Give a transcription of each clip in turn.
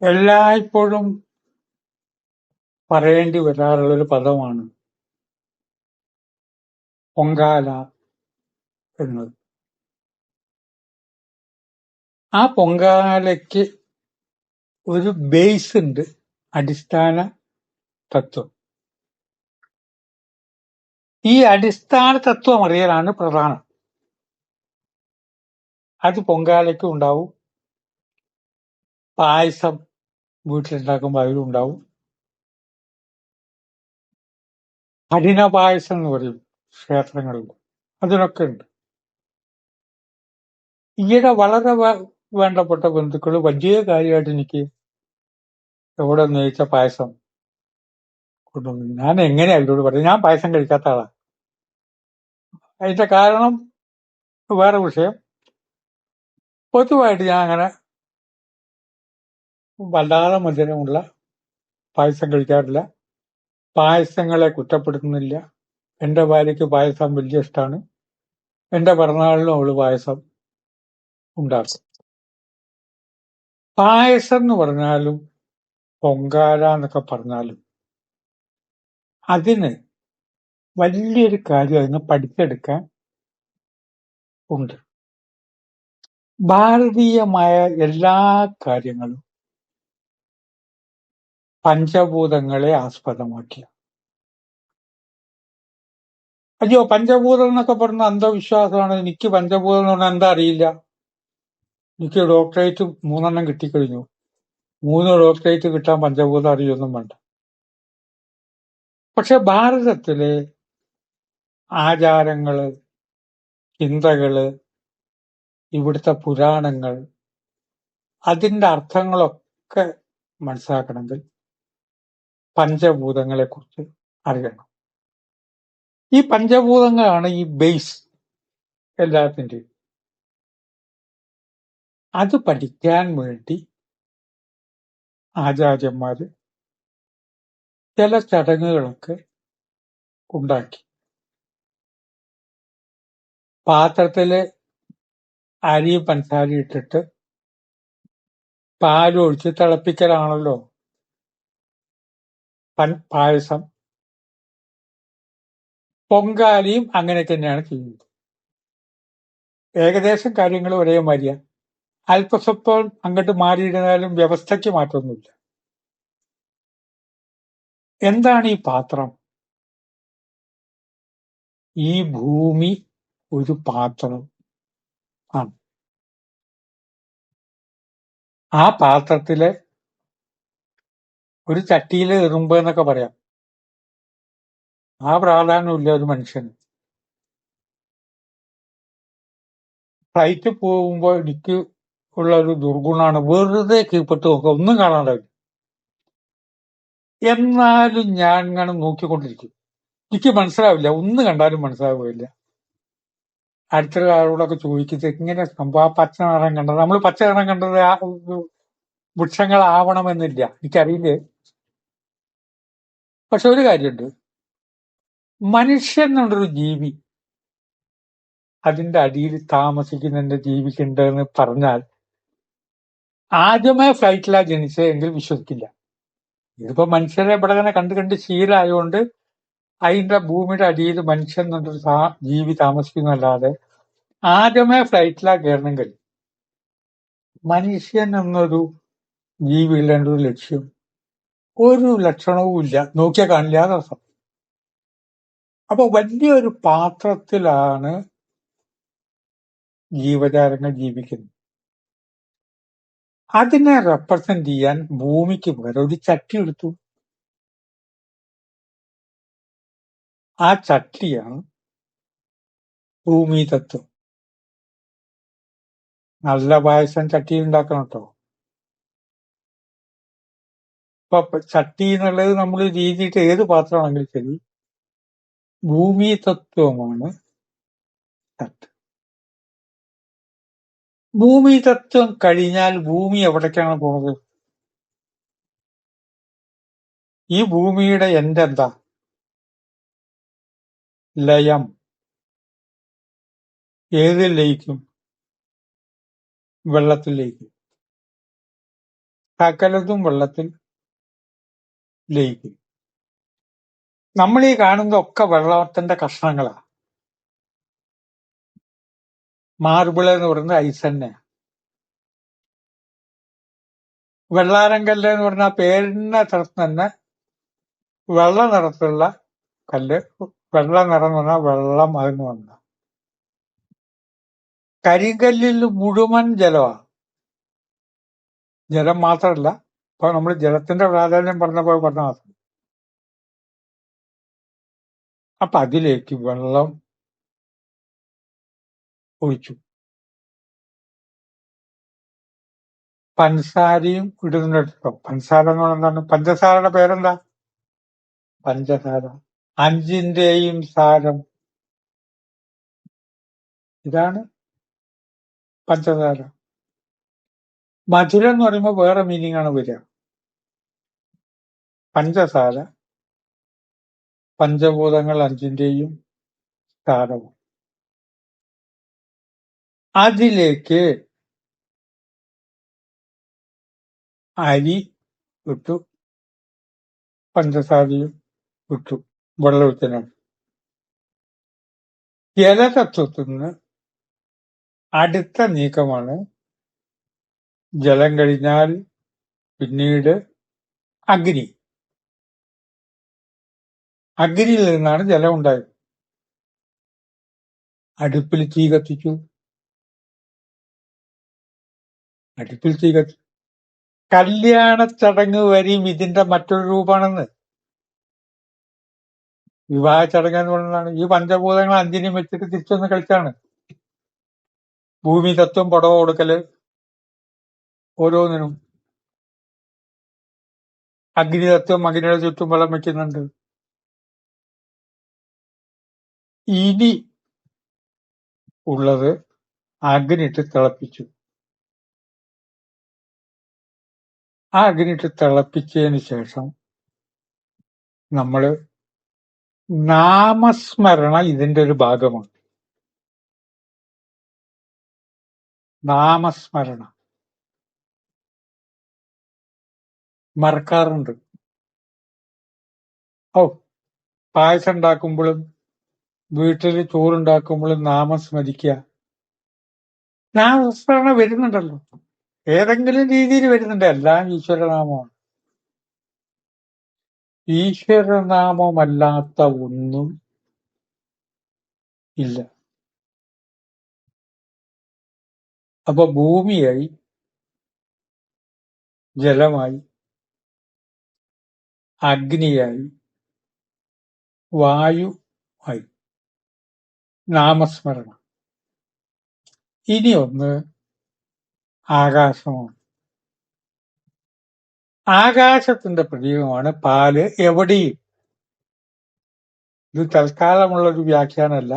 എല്ലായ്പ്പോഴും പറയേണ്ടി വരാറുള്ളൊരു പദമാണ് പൊങ്കാല എന്നത്. ആ പൊങ്കാലയ്ക്ക് ഒരു ബേസ് ഉണ്ട്, അടിസ്ഥാന തത്വം. ഈ അടിസ്ഥാന തത്വം അറിയലാണ് പ്രധാനം. അത് പൊങ്കാലയ്ക്കും ഉണ്ടാവും, പായസം വീട്ടിലുണ്ടാക്കുമ്പോൾ അതിലും ഉണ്ടാവും. കഠിന പായസം എന്ന് പറയും ക്ഷേത്രങ്ങളിൽ, അതിനൊക്കെ ഉണ്ട്. ഈയിടെ വളരെ വേണ്ടപ്പെട്ട ബന്ധുക്കൾ വലിയ കാര്യമായിട്ട് എനിക്ക് എവിടെ നേയിച്ച പായസം കൊണ്ടുവന്നു. ഞാൻ എങ്ങനെയാ അവരോട് പറയും, ഞാൻ പായസം കഴിക്കാത്ത ആളാ. അതിന്റെ കാരണം വേറെ വിഷയം. പൊതുവായിട്ട് ഞാൻ അങ്ങനെ വല്ലാതെ മധുരമുള്ള പായസം കഴിക്കാറില്ല. പായസങ്ങളെ കുറ്റപ്പെടുത്തുന്നില്ല. എന്റെ ഭാര്യയ്ക്ക് പായസം വലിയ ഇഷ്ടമാണ്. എന്റെ പിറന്നാളിലും അവള് പായസം ഉണ്ടാക്കും. പായസം എന്ന് പറഞ്ഞാലും പൊങ്കാല എന്നൊക്കെ പറഞ്ഞാലും അതിന് വലിയൊരു കാര്യം അതിന് പഠിച്ചെടുക്കാൻ ഉണ്ട്. ഭാരതീയമായ എല്ലാ കാര്യങ്ങളും പഞ്ചഭൂതങ്ങളെ ആസ്പദമാക്കിയ. അയ്യോ, പഞ്ചഭൂതം എന്നൊക്കെ പറഞ്ഞ അന്ധവിശ്വാസമാണ്. എനിക്ക് പഞ്ചഭൂതം എന്ന് പറഞ്ഞാൽ എന്താ അറിയില്ല. എനിക്ക് ഡോക്ടറേറ്റ് 3 കിട്ടിക്കഴിഞ്ഞു. 3 ഡോക്ടറേറ്റ് കിട്ടാൻ പഞ്ചഭൂതം അറിയൊന്നും വേണ്ട. പക്ഷെ ഭാരതത്തിലെ ആചാരങ്ങള്, ചിന്തകള്, ഇവിടുത്തെ പുരാണങ്ങൾ, അതിന്റെ അർത്ഥങ്ങളൊക്കെ മനസ്സിലാക്കണമെങ്കിൽ പഞ്ചഭൂതങ്ങളെ കുറിച്ച് അറിയണം. ഈ പഞ്ചഭൂതങ്ങളാണ് ഈ ബേസ് എല്ലാത്തിൻ്റെയും. അത് പഠിക്കാൻ വേണ്ടി ആചാര്യന്മാര് ചില ചടങ്ങുകളൊക്കെ ഉണ്ടാക്കി. പാത്രത്തില് അരിയും പഞ്ചസാരയും ഇട്ടിട്ട് പാലൊഴിച്ച് തിളപ്പിക്കലാണല്ലോ പായസം. പൊങ്കാലയും അങ്ങനെ തന്നെയാണ് ചെയ്യുന്നത്. ഏകദേശം കാര്യങ്ങൾ ഒരേ മാതിരിയാണ്. അല്പസ്വല്പം അങ്ങോട്ട് മാറിയിരുന്നാലും വ്യവസ്ഥയ്ക്ക് മാറ്റമൊന്നുമില്ല. എന്താണ് ഈ പാത്രം? ഈ ഭൂമി ഒരു പാത്രം ആണ്. ആ പാത്രത്തിലെ ഒരു ചട്ടിയിലെ എറുമ്പ് എന്നൊക്കെ പറയാം. ആ പ്രാധാന്യമില്ല ഒരു മനുഷ്യന്. ഫ്ലൈറ്റ് പോകുമ്പോൾ എനിക്ക് ഉള്ള ഒരു ദുർഗുണമാണ് വെറുതെ കീഴ്പ്പെട്ട് നോക്കുക, ഒന്നും കാണാണ്ടാവില്ല. എന്നാലും ഞാൻ ഇങ്ങനെ നോക്കിക്കൊണ്ടിരിക്കും. എനിക്ക് മനസ്സിലാവില്ല, ഒന്ന് കണ്ടാലും മനസ്സിലാവുകയില്ല. അടുത്തൊരു ആളോടൊക്കെ ചോദിക്കുന്നത് എങ്ങനെ സംഭവം ആ പച്ച നിറം കണ്ടത്. നമ്മൾ പച്ച നിറം കണ്ടത് ആ വൃക്ഷങ്ങളാവണമെന്നില്ല, എനിക്കറിയില്ലേ. പക്ഷെ ഒരു കാര്യമുണ്ട്, മനുഷ്യൻ എന്നുള്ളൊരു ജീവി അതിന്റെ അടിയിൽ താമസിക്കുന്നുണ്ട്, ജീവിക്കുന്നുണ്ടെന്ന് പറഞ്ഞാൽ ആദ്യമേ ഫ്ലൈറ്റിലാണ് ജനിച്ചതെങ്കിൽ വിശ്വസിക്കില്ല. ഇതിപ്പോ മനുഷ്യരെ ഇവിടെ തന്നെ കണ്ട് ശീലമായതുകൊണ്ട് അതിന്റെ ഭൂമിയുടെ അടിയിൽ മനുഷ്യൻ എന്നൊരു ജീവി താമസിക്കുന്നല്ലാതെ ആദ്യമേ ഫ്ലൈറ്റിലാണ് കയറണമെങ്കിൽ മനുഷ്യൻ എന്നൊരു ജീവികളുടെ ഒരു ലക്ഷ്യം ഒരു ലക്ഷണവും ഇല്ല, നോക്കിയാൽ കാണില്ല എന്നർത്ഥം. അപ്പൊ വലിയൊരു പാത്രത്തിലാണ് ജീവജാലങ്ങൾ ജീവിക്കുന്നത്. അതിനെ റെപ്രസെന്റ് ചെയ്യാൻ ഭൂമിക്ക് പകരം ഒരു ചട്ടി എടുത്തു. ആ ചട്ടിയാണ് ഭൂമി തത്വം. നല്ല പായസം ചട്ടിയിൽ ഉണ്ടാക്കണം കേട്ടോ. ഇപ്പൊ ചട്ടി എന്നുള്ളത് നമ്മൾ രീതിയിട്ട് ഏത് പാത്രമാണെങ്കിലും ശരി, ഭൂമി തത്വമാണ് ചട്ടി. ഭൂമി തത്വം കഴിഞ്ഞാൽ ഭൂമി എവിടേക്കാണ് പോണത്? ഈ ഭൂമിയുടെ എന്താ? ലയം. ഏതിൽ ലയിക്കും? വെള്ളത്തിൽ ലയിക്കും. സകലതും വെള്ളത്തിൽ ലയിക്കും. നമ്മൾ ഈ കാണുന്നതൊക്കെ വെള്ളത്തിന്റെ കഷ്ണങ്ങളാ. മാർബിൾ എന്ന് പറയുന്നത് ഐസ് തന്നെ. വെള്ളാരംകല്ല് എന്ന് പറഞ്ഞ പേരിന്റെ സ്ഥലത്ത് തന്നെ വെള്ള നിറത്തിലുള്ള കല്ല്. വെള്ള നിറം എന്ന് പറഞ്ഞാൽ വെള്ളം അതിന് വന്ന. കരിങ്കല്ലിൽ മുഴുവൻ ജലമാണ്. ജലം മാത്രമല്ല, ഇപ്പൊ നമ്മൾ ജലത്തിന്റെ പ്രാധാന്യം പറഞ്ഞപ്പോൾ പറഞ്ഞ മാത്രം. അപ്പൊ അതിലേക്ക് വെള്ളം ഒഴിച്ചു. പഞ്ചസാരയും ഇടുന്നുണ്ടോ? പഞ്ചസാര എന്ന് പറഞ്ഞാൽ എന്താണ്? പഞ്ചസാരയുടെ പേരെന്താ? പഞ്ചസാര. 5ന്റെയും സാരം. ഇതാണ് പഞ്ചസാര. മധുരം എന്ന് പറയുമ്പോൾ വേറെ മീനിങ് ആണ് വരിക. പഞ്ചസാര പഞ്ചഭൂതങ്ങൾ 5ന്റെയും സാരവും. അതിലേക്ക് അരി ഇട്ടു, പഞ്ചസാരയും ഇട്ടു, വെള്ളത്തിനാണ്. ജലതത്വത്തിന് അടുത്ത നീക്കമാണ് ജലം കഴിഞ്ഞാൽ പിന്നീട് അഗ്നി. അഗ്നിയിൽ നിന്നാണ് ജലം ഉണ്ടായത്. അടുപ്പിൽ തീ കത്തിച്ചു. കല്യാണ ചടങ്ങ് വരെയും ഇതിന്റെ മറ്റൊരു രൂപമാണെന്ന്. വിവാഹ ചടങ്ങ് എന്ന് പറയുന്നതാണ്. ഈ പഞ്ചഭൂതങ്ങൾ 5നെയും വെച്ചിട്ട് തിരിച്ചൊന്ന് കളിച്ചാണ്. ഭൂമി തത്വം പടവ കൊടുക്കല്, ഓരോന്നിനും. അഗ്നിതത്വം അഗ്നിയുടെ ചുറ്റും വെള്ളം വെക്കുന്നുണ്ട്. ഇനി ഉള്ളത് അഗ്നിട്ട് തിളപ്പിച്ചു. ആ അഗ്നിട്ട് തിളപ്പിച്ചതിന് ശേഷം നമ്മള് നാമസ്മരണ ഇതിന്റെ ഒരു ഭാഗമാണ്. നാമസ്മരണ മറക്കാറുണ്ട്. പായസം ഉണ്ടാക്കുമ്പോഴും വീട്ടിൽ ചോറുണ്ടാക്കുമ്പോഴും നാമസ്മരിക്കുക. നാമസ്മരണ വരുന്നുണ്ടല്ലോ, ഏതെങ്കിലും രീതിയിൽ വരുന്നുണ്ട്. എല്ലാം ഈശ്വരനാമമാണ്. ഈശ്വരനാമമല്ലാത്ത ഒന്നും ഇല്ല. അപ്പൊ ഭൂമിയായി, ജലമായി, അഗ്നിയായി, വായു ആയി. നാമസ്മരണ. ഇനി ഒന്ന് ആകാശമാണ്. ആകാശത്തിന്റെ പ്രതീകമാണ് പാല്. എവിടെയും, ഇത് തൽക്കാലമുള്ളൊരു വ്യാഖ്യാനമല്ല,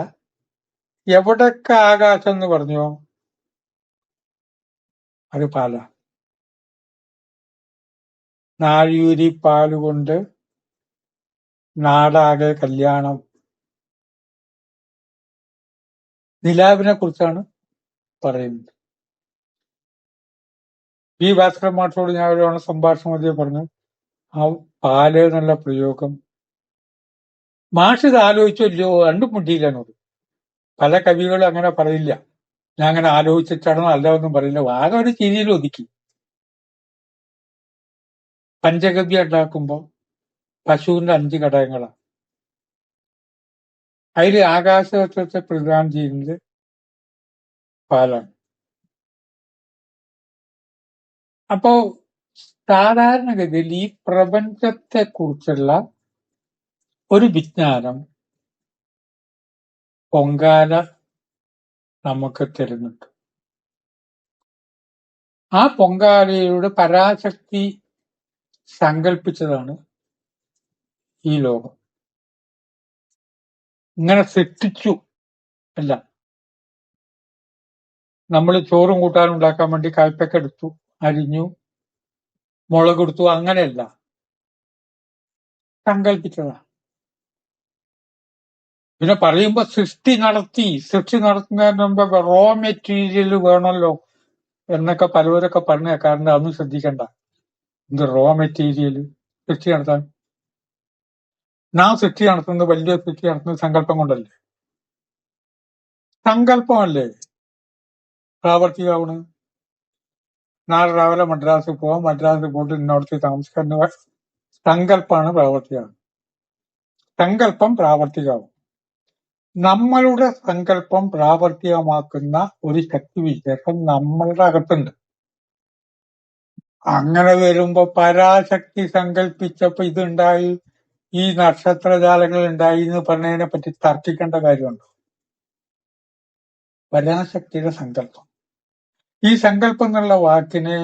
എവിടൊക്കെ ആകാശം എന്ന് പറഞ്ഞോ അത് പാല. നാഴിയൂരി പാലുകൊണ്ട് നാടാകെ കല്യാണം. നിലാവിനെ കുറിച്ചാണ് പറയുന്നത്. ഈ ഭാസ്കരൻ മാഷോട് ഞാൻ ഒരു സംഭാഷണം മധ്യേ പറഞ്ഞു, ആ പാല് എന്നുള്ള പ്രയോഗം മാഷ് ഇത് ആലോചിച്ചല്ലോ, രണ്ടും മുട്ടിയില്ലെന്നത്. പല കവികളും അങ്ങനെ പറയില്ല. ഞാൻ അങ്ങനെ ആലോചിച്ചിട്ടാണോ അല്ലതൊന്നും പറയില്ല, ആകെ ഒരു ചിരിയിൽ ഒതുക്കി. പഞ്ചഗവ്യ ഉണ്ടാക്കുമ്പോ പശുവിന്റെ 5 ഘടകങ്ങളാണ്. അതിൽ ആകാശതത്വത്തെ പ്രദാനം ചെയ്യുന്നത് പാലാണ്. അപ്പോ സാധാരണഗതിയിൽ ഈ പ്രപഞ്ചത്തെ കുറിച്ചുള്ള ഒരു വിജ്ഞാനം പൊങ്കാല നമുക്ക് തരുന്നുണ്ട്. ആ പൊങ്കാലയുടെ പരാശക്തി സങ്കല്പിച്ചതാണ് ഈ ലോകം. ഇങ്ങനെ സൃഷ്ടിച്ചു അല്ല. നമ്മൾ ചോറും കൂട്ടാനും ഉണ്ടാക്കാൻ വേണ്ടി കയ്പക്ക എടുത്തു, അരിഞ്ഞു, മുളകെടുത്തു, അങ്ങനെയല്ല, സങ്കല്പിച്ചതാ. പിന്നെ പറയുമ്പോ സൃഷ്ടി നടത്തുന്നതിന് മുമ്പ് റോ മെറ്റീരിയൽ വേണമല്ലോ എന്നൊക്കെ പലവരൊക്കെ പറഞ്ഞു കേൾക്കാറുണ്ട്. അതൊന്നും ശ്രദ്ധിക്കണ്ട. എന്ത് റോ മെറ്റീരിയൽ സൃഷ്ടി നടത്താൻ. നാം സൃഷ്ടി നടത്തുന്നത്, വലിയ സൃഷ്ടി നടത്തുന്നത് സങ്കല്പം കൊണ്ടല്ലേ? സങ്കല്പമല്ലേ പ്രാവർത്തികമാവണ്? നാളെ രാവിലെ മദ്രാസിൽ പോവാം, മദ്രാസിൽ പോയിട്ട് ഇന്നോടത്ത് താമസിക്കുന്ന സങ്കല്പമാണ് പ്രാവർത്തികമാകുന്നത്. സങ്കല്പം പ്രാവർത്തികമാവും. നമ്മളുടെ സങ്കല്പം പ്രാവർത്തികമാക്കുന്ന ഒരു ശക്തിവിശേഷം നമ്മളുടെ അകത്തുണ്ട്. അങ്ങനെ വരുമ്പോ പരാശക്തി സങ്കല്പിച്ചപ്പോ ഇതുണ്ടായി, ഈ നക്ഷത്രജാലങ്ങൾ ഉണ്ടായി എന്ന് പറഞ്ഞതിനെ പറ്റി തർക്കിക്കേണ്ട കാര്യമുണ്ടോ? പരാശക്തിയുടെ സങ്കല്പം. ഈ സങ്കല്പം എന്നുള്ള വാക്കിനെ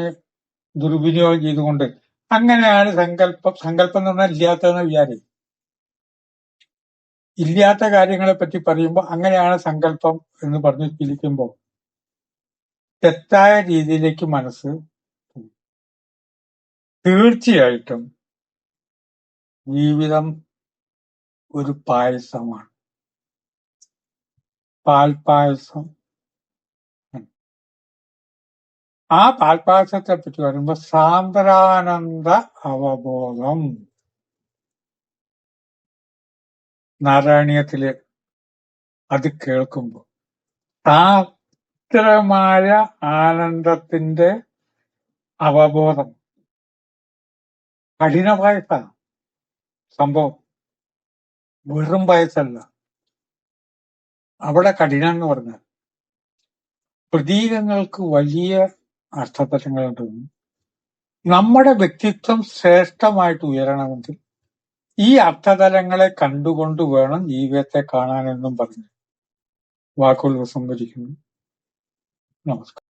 ദുർവിനിയോഗം ചെയ്തുകൊണ്ട് അങ്ങനെയാണ് സങ്കല്പം എന്ന് പറഞ്ഞാൽ ഇല്ലാത്തതെന്ന് വിചാരിക്കും. ഇല്ലാത്ത കാര്യങ്ങളെ പറ്റി പറയുമ്പോൾ അങ്ങനെയാണ് സങ്കല്പം എന്ന് പറഞ്ഞു ചിരിക്കുമ്പോൾ തെറ്റായ രീതിയിലേക്ക് മനസ്സ് പോകും. തീർച്ചയായിട്ടും ജീവിതം ഒരു പായസമാണ്. പാൽപായസം. ആ പാൽപായസത്തെ പറ്റി പറയുമ്പോ സാന്ദ്രാനന്ദ അവബോധം നാരായണീയത്തില് അത് കേൾക്കുമ്പോ സാന്ദ്രമായ ആനന്ദത്തിന്റെ അവബോധം. കഠിന പായസാണ് സംഭവം, വെറും പായസല്ല. അവിടെ കഠിനം എന്ന് പറഞ്ഞാൽ പ്രതീകങ്ങൾക്ക് വലിയ അർത്ഥതലങ്ങളുണ്ട്. നമ്മുടെ വ്യക്തിത്വം ശ്രേഷ്ഠമായിട്ട് ഉയരണമെങ്കിൽ ഈ അർത്ഥതലങ്ങളെ കണ്ടുകൊണ്ട് വേണം ജീവിതത്തെ കാണാനെന്നും പറഞ്ഞു വാക്കുകൾ ഉപസംഹരിക്കുന്നു. നമസ്കാരം.